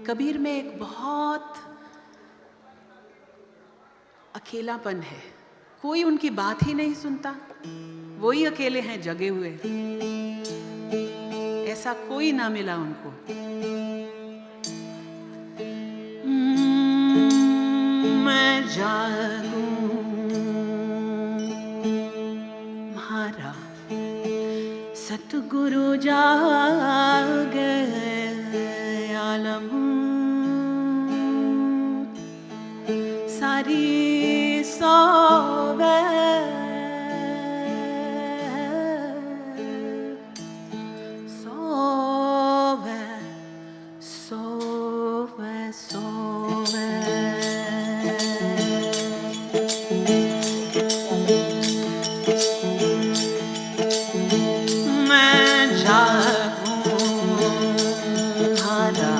कबीर में एक बहुत अकेलापन है, कोई उनकी बात ही नहीं सुनता, वही अकेले हैं जगे हुए, ऐसा कोई ना मिला उनको। मैं जागूं म्हारा सतगुरु जागे आलम सारी सोवे सोवे सोवे सोवे। मैं जागूं म्हारा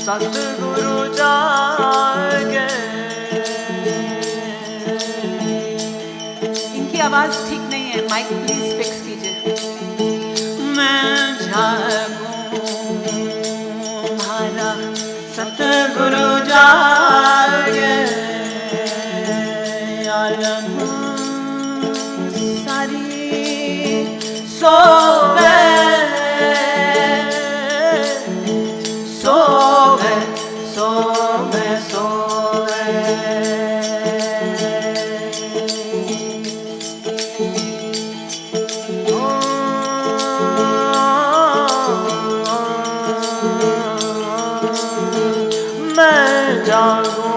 सतगुरु जागे। इनकी आवाज ठीक नहीं है, माइक प्लीज फिक्स कीजिए। मैं जागूं म्हारा सतगुरु जागे आलम सारी सोवे सोवे सोवे सोवे। मैं जागूं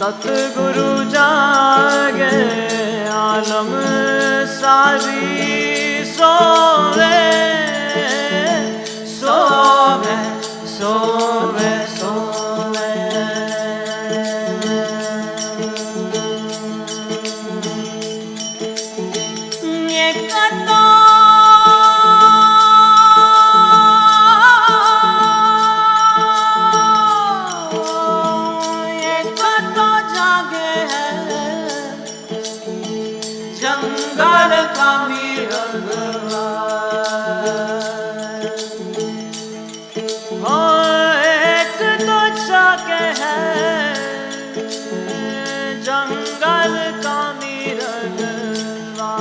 सतगुरु जागे आलम सारी सोवे सोवे सोवे सोवे। जंगल का मिरगवा एक तो जागे है जंगल का मिरगवा।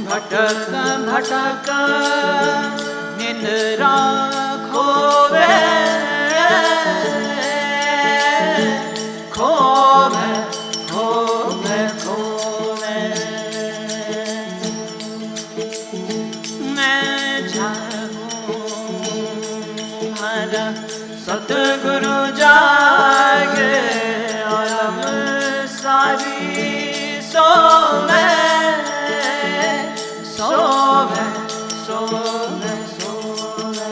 भटक भटक निंद्रा खोवे खोवे खोवे खोवे। मैं जागूं म्हारा सतगुरु जागे आलम सारी सोवे सोवे सोवे सोवे।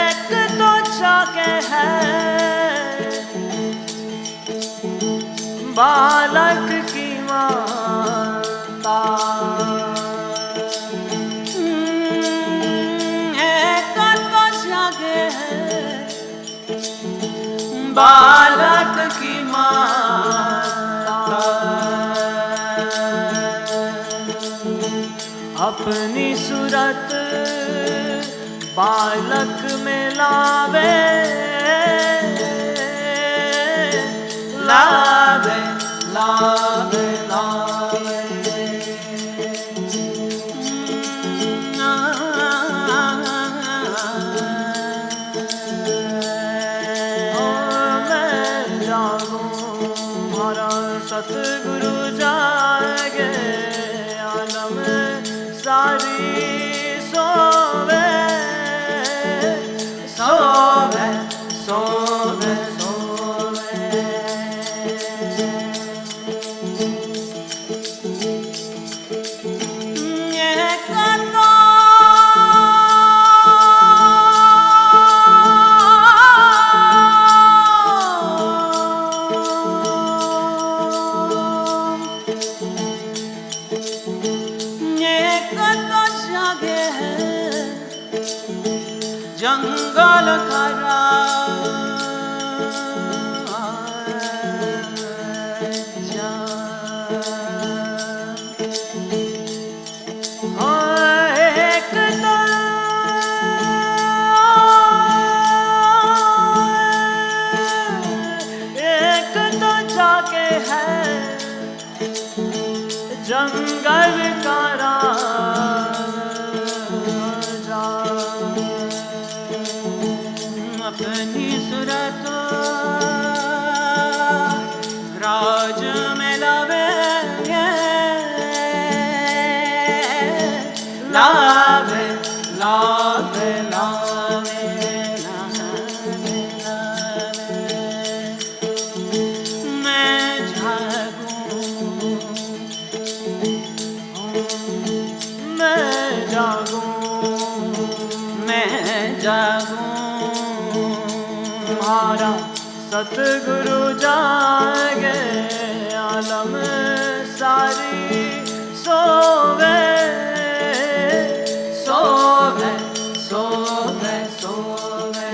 एक तो जागे है बालक की माता। एक तो जागे है बालक की माता, अपनी सूरत बालक में लावे लावे लावे लावे। मैं जागूं म्हारा सतगुरु जागे आलम सारी सोवे सोवे सोवे। है जंगल का राजा। अपनी सूरत राज में लावे, लावे लावे लावे लावे लावे। मैं जागूं, मैं जागूं, मैं जागूं, तुम्हारा सतगुरु जागे, आलम सारी सोवे, सोवे सोवे सोवे।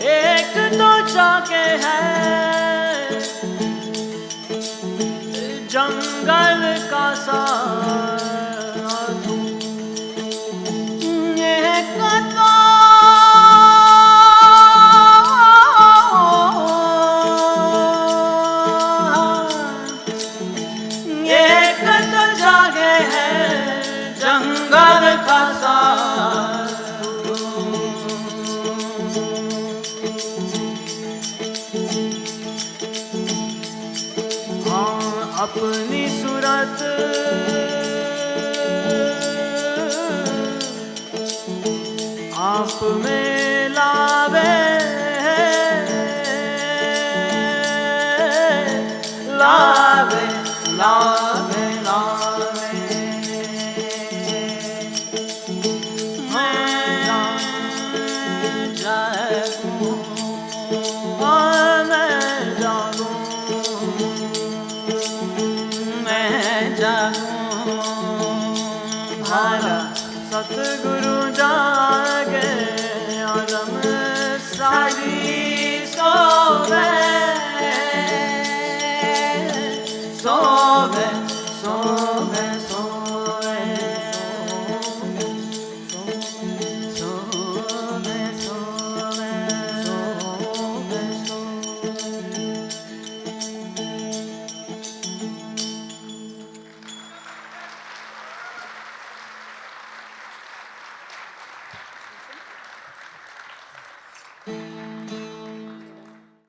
एक तो जाके है जंगल का साधु, एक तो जागे है जंगल का साधु। हाँ अपनी सूरत आप में लावे, लावे लावे लावे। मैं जागूं, मैं जागूं, मैं जागूं, भारा सतगुरु जागे, आलम सारी सोवे, सोवे सोवे सोवे सोवे सोवे सोवे।